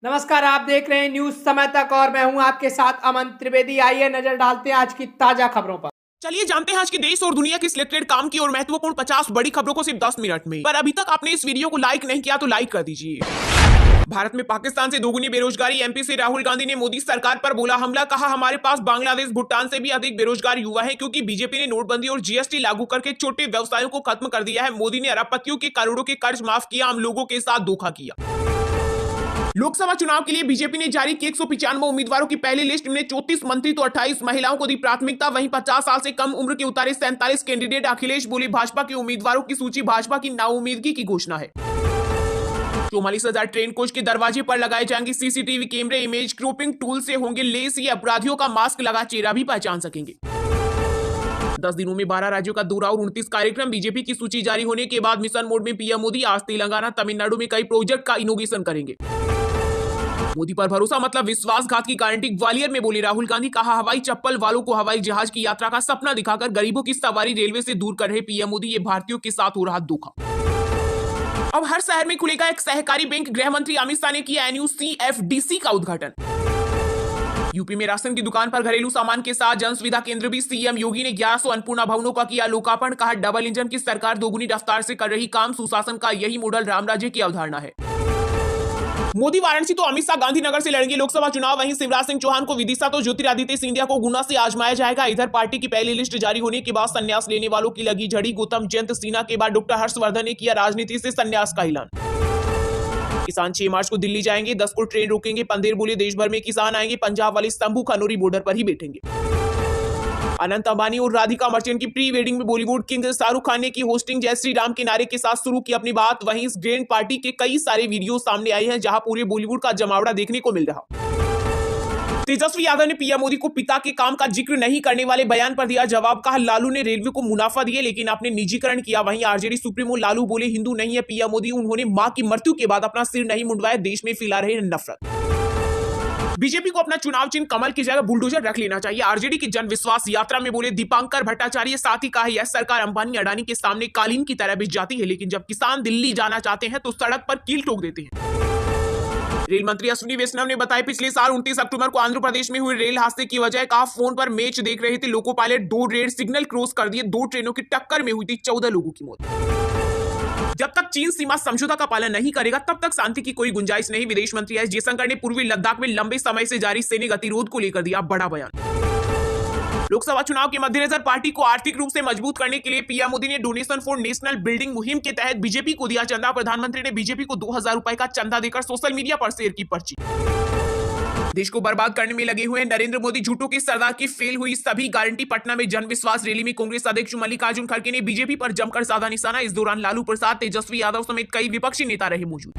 नमस्कार, आप देख रहे हैं न्यूज समय तक और मैं हूं आपके साथ अमन त्रिवेदी। आइए नजर डालते हैं आज की ताजा खबरों पर। चलिए जानते हैं आज के देश और दुनिया की सिलेक्टेड काम की और महत्वपूर्ण 50 बड़ी खबरों को सिर्फ 10 मिनट में। पर अभी तक आपने इस वीडियो को लाइक नहीं किया तो लाइक कर दीजिए। भारत में पाकिस्तान से दोगुनी बेरोजगारी। एमपी से राहुल गांधी ने मोदी सरकार पर बोला हमला। कहा हमारे पास बांग्लादेश भूटान से भी अधिक बेरोजगार युवा है क्योंकि बीजेपी ने नोटबंदी और जीएसटी लागू करके छोटे व्यवसायों को खत्म कर दिया है। मोदी ने अरबपतियों के करोड़ों के कर्ज माफ किया। आम लोगों के साथ धोखा किया। लोकसभा चुनाव के लिए बीजेपी ने जारी की 195 उम्मीदवारों की पहली लिस्ट में 34 मंत्री तो 28 महिलाओं को दी प्राथमिकता। वहीं 50 साल से कम उम्र के उतारे 47 कैंडिडेट। अखिलेश बोले भाजपा के उम्मीदवारों की सूची भाजपा की नाउम्मीदगी की घोषणा है। 44,000 ट्रेन कोच के दरवाजे पर लगाए जाएंगे सीसीटीवी कैमरे। इमेज क्रोपिंग टूल से होंगे लेस। ये अपराधियों का मास्क लगा चेहरा भी पहचान सकेंगे। 10 दिनों में 12 राज्यों का दौरा और 29 कार्यक्रम। बीजेपी की सूची जारी होने के बाद मिशन मोड में पीएम मोदी आज तेलंगाना तमिलनाडु में कई प्रोजेक्ट का इनोवेशन करेंगे। मोदी पर भरोसा मतलब विश्वासघात की गारंटी। ग्वालियर में बोले राहुल गांधी। कहा हवाई चप्पल वालों को हवाई जहाज की यात्रा का सपना दिखाकर गरीबों की सवारी रेलवे से दूर कर रहे पीएम मोदी। ये भारतीयों के साथ हो रहा धोखा। अब हर शहर में खुलेगा एक सहकारी बैंक। गृह मंत्री अमित शाह ने किया NUCFDC का उद्घाटन। यूपी में राशन की दुकान पर घरेलू सामान के साथ जन सुविधा केंद्र भी। सीएम योगी ने 1100 अन्नपूर्णा भवनों का किया लोकार्पण। कहा डबल इंजन की सरकार दोगुनी रफ्तार से कर रही काम। सुशासन का यही मॉडल रामराज्य की अवधारणा है। मोदी वाराणसी तो अमित शाह गांधीनगर से लड़ेंगे लोकसभा चुनाव। वहीं शिवराज सिंह चौहान को विदिशा तो ज्योतिरादित्य सिंधिया को गुना से आजमाया जाएगा। इधर पार्टी की पहली लिस्ट जारी होने के बाद संन्यास लेने वालों की लगी झड़ी। गौतम जयंत सिन्हा के बाद डॉक्टर हर्षवर्धन ने किया राजनीति से संन्यास का ऐलान। किसान 6 मार्च को दिल्ली जाएंगे। 10 को ट्रेन रोकेंगे। पंदेर बोले देश भर में किसान आएंगे। पंजाब वाले शंभू खनौरी बॉर्डर पर ही बैठेंगे। अनंत अंबानी और राधिका मर्चेंट की प्री वेडिंग में बॉलीवुड किंग शाहरुख खान ने की होस्टिंग। जय श्री राम के नारे के साथ शुरू की अपनी बात। वहीं इस ग्रैंड पार्टी के कई सारे वीडियो सामने आए हैं जहां पूरे बॉलीवुड का जमावड़ा देखने को मिल रहा। तेजस्वी यादव ने पीएम मोदी को पिता के काम का जिक्र नहीं करने वाले बयान पर दिया जवाब। कहा लालू ने रेलवे को मुनाफा दिए लेकिन आपने निजीकरण किया। वहीं आरजेडी सुप्रीमो लालू बोले हिंदू नहीं है पीएम मोदी। उन्होंने मां की मृत्यु के बाद अपना सिर नहीं मुंडवाया। देश में फैला रहे नफरत। बीजेपी को अपना चुनाव चिन्ह कमल की जगह बुलडोजर रख लेना चाहिए। आरजेडी की जन विश्वास यात्रा में बोले दीपांकर भट्टाचार्य। साथ ही कहा यह सरकार अंबानी अडानी के सामने कालीन की तरह बिछ जाती है लेकिन जब किसान दिल्ली जाना चाहते हैं तो सड़क पर कील ठोक देते हैं। रेल मंत्री अश्विनी वैष्णव ने बताया पिछले साल 29 अक्टूबर को आंध्र प्रदेश में हुए रेल हादसे की वजह। कहा फोन पर मैच देख रहे थे loco pilot 2 red signal cross कर दिए। 2 ट्रेनों की टक्कर में हुई थी 14 लोगों की मौत। जब तक चीन सीमा समझौता का पालन नहीं करेगा तब तक शांति की कोई गुंजाइश नहीं। विदेश मंत्री एस जयशंकर ने पूर्वी लद्दाख में लंबे समय से जारी सैन्य गतिरोध को लेकर दिया बड़ा बयान। लोकसभा चुनाव के मद्देनजर पार्टी को आर्थिक रूप से मजबूत करने के लिए पीएम मोदी ने डोनेशन फॉर नेशनल बिल्डिंग मुहिम के तहत बीजेपी को दिया चंदा। प्रधानमंत्री ने बीजेपी को 2000 रुपए का चंदा देकर सोशल मीडिया पर शेयर की पर्ची। देश को बर्बाद करने में लगे हुए नरेंद्र मोदी झूठों की सरदार की फेल हुई सभी गारंटी। पटना में जन विश्वास रैली में कांग्रेस अध्यक्ष मल्लिकार्जुन खड़गे ने बीजेपी पर जमकर साधा निशाना। इस दौरान लालू प्रसाद तेजस्वी यादव समेत कई विपक्षी नेता रहे मौजूद।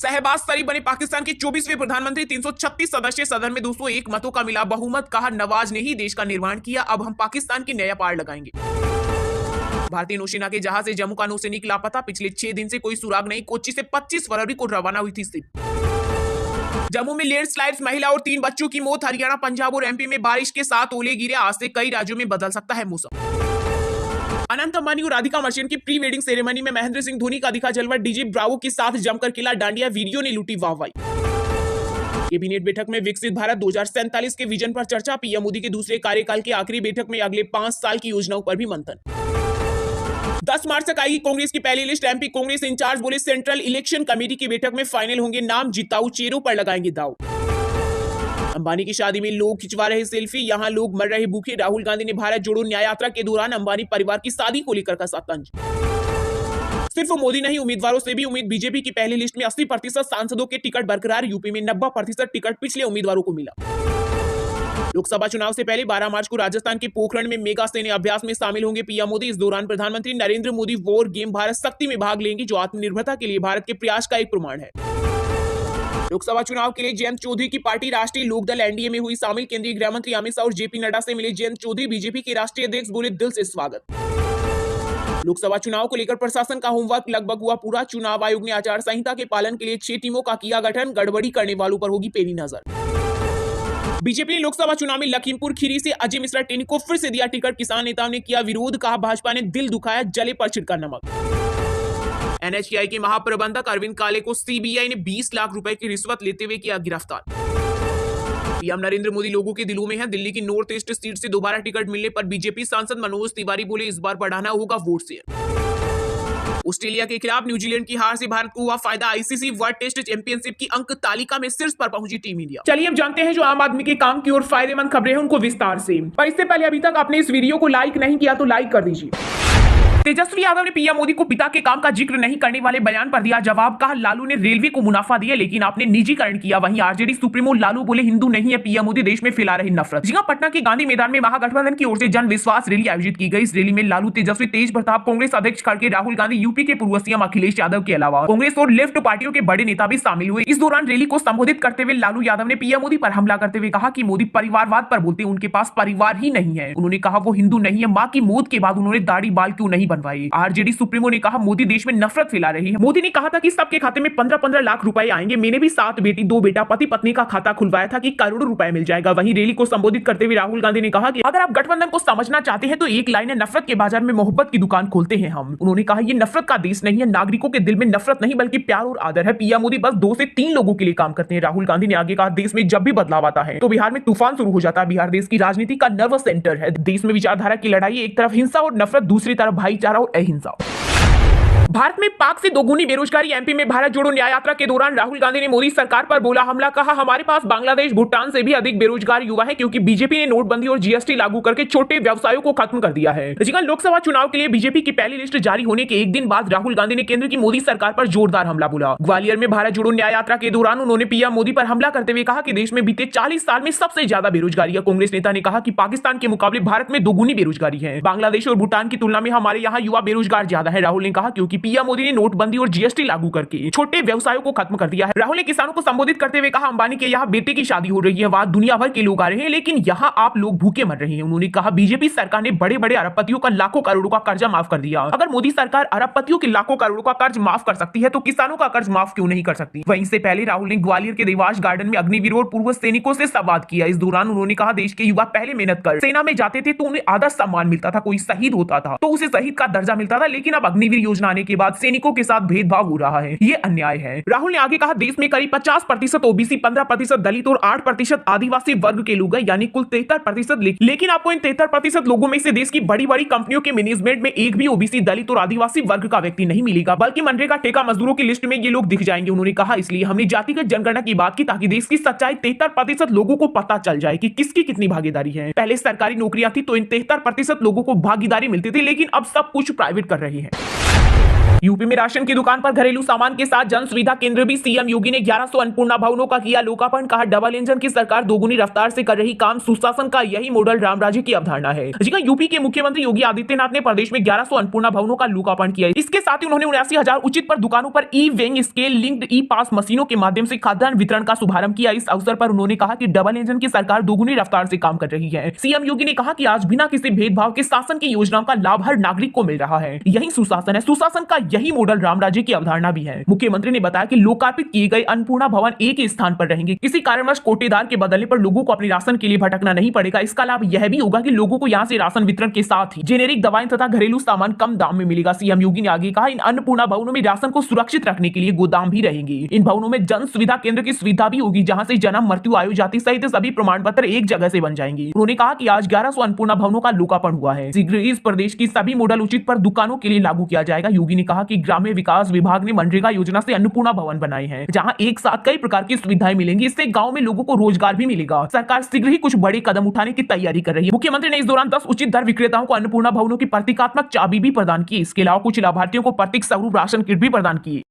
शहबाज शरीफ बने पाकिस्तान के 24वें प्रधानमंत्री। 336 सदस्य सदन में 201 मतों का मिला बहुमत। कहा नवाज ने ही देश का निर्माण किया। अब हम पाकिस्तान की नया पार लगाएंगे। भारतीय नौसेना के जहाज से जम्मू का नौसैनिक लापता। पिछले 6 दिन से कोई सुराग नहीं। कोच्चि से 25 फरवरी को रवाना हुई थी शिप। जम्मू में लैंडस्लाइड्स, महिला और 3 बच्चों की मौत। हरियाणा, पंजाब और एमपी में बारिश के साथ ओले गिरे। आज से कई राज्यों में बदल सकता है मौसम। अनंत अंबानी और राधिका मर्चेंट की प्री वेडिंग सेरेमनी में महेंद्र सिंह धोनी का दिखा जलवा। डीजे ब्रावो के साथ जमकर खेला डांडिया। वीडियो ने लूटी वाहवाही। कैबिनेट बैठक में विकसित भारत 2047 के विजन पर चर्चा। पीएम मोदी के दूसरे कार्यकाल की आखिरी बैठक में अगले 5 साल की योजनाओं पर भी मंथन। 10 मार्च तक आएगी कांग्रेस की पहली लिस्ट। एमपी कांग्रेस इंचार्ज बोले सेंट्रल इलेक्शन कमेटी की बैठक में फाइनल होंगे नाम। जिताऊ चेहरों पर लगाएंगे दाव। अंबानी की शादी में लोग खिंचवा रहे सेल्फी। यहां लोग मर रहे भूखे। राहुल गांधी ने भारत जोड़ो न्याय यात्रा के दौरान अंबानी परिवार की शादी को लेकर कसा तंज। सिर्फ मोदी नहीं उम्मीदवारों से भी उम्मीद। बीजेपी की पहली लिस्ट में 80% सांसदों के टिकट बरकरार। यूपी में 90% टिकट पिछले उम्मीदवारों को मिला। लोकसभा चुनाव से पहले 12 मार्च को राजस्थान के पोखरण में मेगा सैन्य अभ्यास में शामिल होंगे पीएम मोदी। इस दौरान प्रधानमंत्री नरेंद्र मोदी वॉर गेम भारत शक्ति में भाग लेंगे जो आत्मनिर्भरता के लिए भारत के प्रयास का एक प्रमाण है। लोकसभा चुनाव के लिए जयंत चौधरी की पार्टी राष्ट्रीय लोकदल एनडीए में हुई शामिल। केंद्रीय गृह मंत्री अमित शाह और जेपी नड्डा से मिले जयंत चौधरी। बीजेपी के राष्ट्रीय अध्यक्ष बोले दिल से स्वागत। लोकसभा चुनाव को लेकर प्रशासन का होमवर्क लगभग हुआ पूरा। चुनाव आयोग ने आचार संहिता के पालन के लिए 6 टीमों का किया गठन। गड़बड़ी करने वालों पर होगी पैनी नजर। बीजेपी ने लोकसभा चुनाव में लखीमपुर खीरी से अजय मिश्रा टेनी को फिर से दिया टिकट। किसान नेताओं ने किया विरोध। कहा भाजपा ने दिल दुखाया, जले पर छिड़का नमक। NHAI के महाप्रबंधक अरविंद काले को CBI ने 20 लाख रुपए की रिश्वत लेते हुए किया गिरफ्तार। पीएम नरेंद्र मोदी लोगों के दिलों में है। दिल्ली की नॉर्थ ईस्ट सीट से दोबारा टिकट मिलने पर बीजेपी सांसद मनोज तिवारी बोले, इस बार बढ़ाना होगा वोट शेयर। ऑस्ट्रेलिया के खिलाफ न्यूजीलैंड की हार से भारत को हुआ फायदा। आईसीसी वर्ल्ड टेस्ट चैंपियनशिप की अंक तालिका में शीर्ष पर पहुंची टीम इंडिया। चलिए अब जानते हैं जो आम आदमी के काम की और फायदेमंद खबरें हैं उनको विस्तार से। पर इससे पहले अभी तक आपने इस वीडियो को लाइक नहीं किया तो लाइक कर दीजिए। तेजस्वी यादव ने पीएम मोदी को पिता के काम का जिक्र नहीं करने वाले बयान पर दिया जवाब। कहा, लालू ने रेलवे को मुनाफा दिया लेकिन आपने निजीकरण किया। वहीं आरजेडी सुप्रीमो लालू बोले, हिंदू नहीं है पीएम मोदी, देश में फैला रही नफरत। जी हां, पटना के गांधी मैदान में महागठबंधन की ओर से जन विश्वास रैली आयोजित की गई। इस रैली में लालू तेजस्वी, तेज प्रताप, कांग्रेस अध्यक्ष खड़गे, राहुल गांधी, यूपी के पूर्व सीएम अखिलेश यादव के अलावा कांग्रेस और लेफ्ट पार्टियों के बड़े नेता भी शामिल हुए। इस दौरान रैली को संबोधित करते हुए लालू यादव ने पीएम मोदी पर हमला करते हुए कहा कि मोदी परिवारवाद पर बोलते, उनके पास परिवार ही नहीं है। उन्होंने कहा वो हिंदू नहीं है। मां की मौत के बाद उन्होंने दाढ़ी बाल क्यों नहीं बनवाई। आरजेडी सुप्रीमो ने कहा, मोदी देश में नफरत फैला रही है। मोदी ने कहा था कि सबके खाते में 15-15 लाख रुपए आएंगे। मैंने भी 7 बेटी 2 बेटा पति पत्नी का खाता खुलवाया था कि करोड़ों रुपए मिल जाएगा। वहीं रैली को संबोधित करते हुए राहुल गांधी ने कहा कि अगर आप गठबंधन को समझना चाहते हैं तो एक लाइन है, नफरत के बाजार में मोहब्बत की दुकान खोलते हैं हम। उन्होंने कहा, ये नफरत का देश नहीं है। नागरिकों के दिल में नफरत नहीं बल्कि प्यार और आदर है। पीएम मोदी बस 2 से 3 लोगों के लिए काम करते हैं। राहुल गांधी ने आगे कहा, देश में जब भी बदलाव आता है तो बिहार में तूफान शुरू हो जाता है। बिहार देश की राजनीति का नर्वस सेंटर है। देश में विचारधारा की लड़ाई, एक तरफ हिंसा और नफरत, दूसरी तरफ भाईचारा और अहिंसा। भारत में पाक से दोगुनी बेरोजगारी। एमपी में भारत जोड़ो न्याय यात्रा के दौरान राहुल गांधी ने मोदी सरकार पर बोला हमला। कहा, हमारे पास बांग्लादेश भूटान से भी अधिक बेरोजगार युवा है क्योंकि बीजेपी ने नोटबंदी और जीएसटी लागू करके छोटे व्यवसायों को खत्म कर दिया है। लोकसभा चुनाव के लिए बीजेपी की पहली लिस्ट जारी होने के एक दिन बाद राहुल गांधी ने केंद्र की मोदी सरकार पर जोरदार हमला बोला। ग्वालियर में भारत जोड़ो न्याय यात्रा के दौरान उन्होंने पीएम मोदी पर हमला करते हुए कहा कि देश में बीते 40 साल में सबसे ज्यादा बेरोजगारी है। कांग्रेस नेता ने कहा कि पाकिस्तान के मुकाबले भारत में दोगुनी बेरोजगारी है। बांग्लादेश और भूटान की तुलना में हमारे यहाँ युवा बेरोजगार ज्यादा है। राहुल ने कहा क्योंकि पीएम मोदी ने नोटबंदी और जीएसटी लागू करके छोटे व्यवसायों को खत्म कर दिया है। राहुल ने किसानों को संबोधित करते हुए कहा, अंबानी के यहाँ बेटे की शादी हो रही है, वहां दुनिया भर के लोग आ रहे हैं लेकिन यहाँ आप लोग भूखे मर रहे हैं। उन्होंने कहा, बीजेपी सरकार ने बड़े बड़े अरबपतियों का लाखों करोड़ों का कर्जा माफ कर दिया। अगर मोदी सरकार अरबपतियों के लाखों करोड़ों का कर्ज माफ कर सकती है तो किसानों का कर्ज माफ क्यों नहीं कर सकती। वहीं से पहले राहुल ने ग्वालियर के देवास गार्डन में अग्निवीर और पूर्व सैनिकों से संवाद किया। इस दौरान उन्होंने कहा, देश के युवा पहले मेहनत कर सेना में जाते थे तो उन्हें आदर सम्मान मिलता था। कोई शहीद होता था तो उसे शहीद का दर्जा मिलता था, लेकिन अब अग्निवीर योजना आने के बाद सैनिकों के साथ भेदभाव हो रहा है। ये अन्याय है। राहुल ने आगे कहा, देश में करीब 50% ओबीसी, 15% दलित और 8% आदिवासी वर्ग के लोग हैं, यानी कुल 73%। लेकिन आपको इन 73% लोगों में से देश की बड़ी बड़ी कंपनियों के मैनेजमेंट में एक भी ओबीसी, दलित और आदिवासी वर्ग का व्यक्ति नहीं मिलेगा, बल्कि मनरेगा ठेका मजदूरों की लिस्ट में ये लोग दिख जाएंगे। उन्होंने कहा, इसलिए हमने जातिगत जनगणना की बात की ताकि देश की सच्चाई 73% लोगों को पता चल जाए कि किसकी कितनी भागीदारी है। पहले सरकारी नौकरियां थी तो इन 73% लोगों को भागीदारी मिलती थी, लेकिन अब सब कुछ प्राइवेट कर रही है। यूपी में राशन की दुकान पर घरेलू सामान के साथ जन सुविधा केंद्र भी। सीएम योगी ने 1100 अन्नपूर्णा भवनों का किया लोकार्पण। कहा, डबल इंजन की सरकार दोगुनी रफ्तार से कर रही काम। सुशासन का यही मॉडल रामराज्य की अवधारणा है। यूपी के मुख्यमंत्री योगी आदित्यनाथ ने प्रदेश में 1100 अन्नपूर्णा भवनों का लोकार्पण किया। इसके साथ ही उन्होंने 79,000 उचित पर दुकानों पर ई वेइंग स्केल लिंक्ड ई पास मशीनों के माध्यम से खाद्यान्न वितरण का शुभारंभ किया। इस अवसर पर उन्होंने कहा कि डबल इंजन की सरकार दोगुनी रफ्तार से काम कर रही है। सीएम योगी ने कहा कि आज बिना किसी भेदभाव के शासन की योजनाओं का लाभ हर नागरिक को मिल रहा है। यही सुशासन है। सुशासन का यही मॉडल रामराज्य की अवधारणा भी है। मुख्यमंत्री ने बताया कि लोकार्पित किए गए अन्नपूर्णा भवन एक ही स्थान पर रहेंगे। किसी कारणवश कोटेदार के बदलने पर लोगों को अपने राशन के लिए भटकना नहीं पड़ेगा। इसका लाभ यह भी होगा कि लोगों को यहां से राशन वितरण के साथ ही जेनेरिक दवाएं तथा घरेलू सामान कम दाम में मिलेगा। सीएम योगी ने आगे कहा, इन अन्नपूर्णा भवनों में राशन को सुरक्षित रखने के लिए गोदाम भी रहेंगे। इन भवनों में जन सुविधा केंद्र की सुविधा भी होगी, जहां से जन्म, मृत्यु, आयु, जाति सहित सभी प्रमाण पत्र एक जगह से बन जाएंगे। उन्होंने कहा कि आज 1100 अन्नपूर्णा भवनों का लोकार्पण हुआ है। शीघ्र इस प्रदेश की सभी मॉडल उचित पर दुकानों के लिए लागू किया जाएगा। योगी ने कहा कि ग्रामीण विकास विभाग ने मनरेगा योजना से अन्नपूर्णा भवन बनाए हैं, जहां एक साथ कई प्रकार की सुविधाएं मिलेंगी। इससे गांव में लोगों को रोजगार भी मिलेगा। सरकार शीघ्र ही कुछ बड़े कदम उठाने की तैयारी कर रही है। मुख्यमंत्री ने इस दौरान 10 उचित दर विक्रेताओं को अन्नपूर्णा भवनों की प्रतीकात्मक चाबी भी प्रदान की। इसके अलावा कुछ लाभार्थियों को प्रतीक स्वरूप राशन किट भी प्रदान की।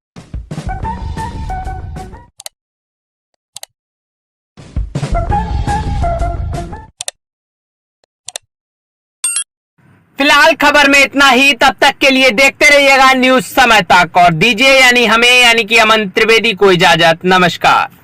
फिलहाल खबर में इतना ही। तब तक के लिए देखते रहिएगा न्यूज समय तक और दीजिए यानी हमें यानी कि अमन त्रिवेदी को इजाजत। नमस्कार।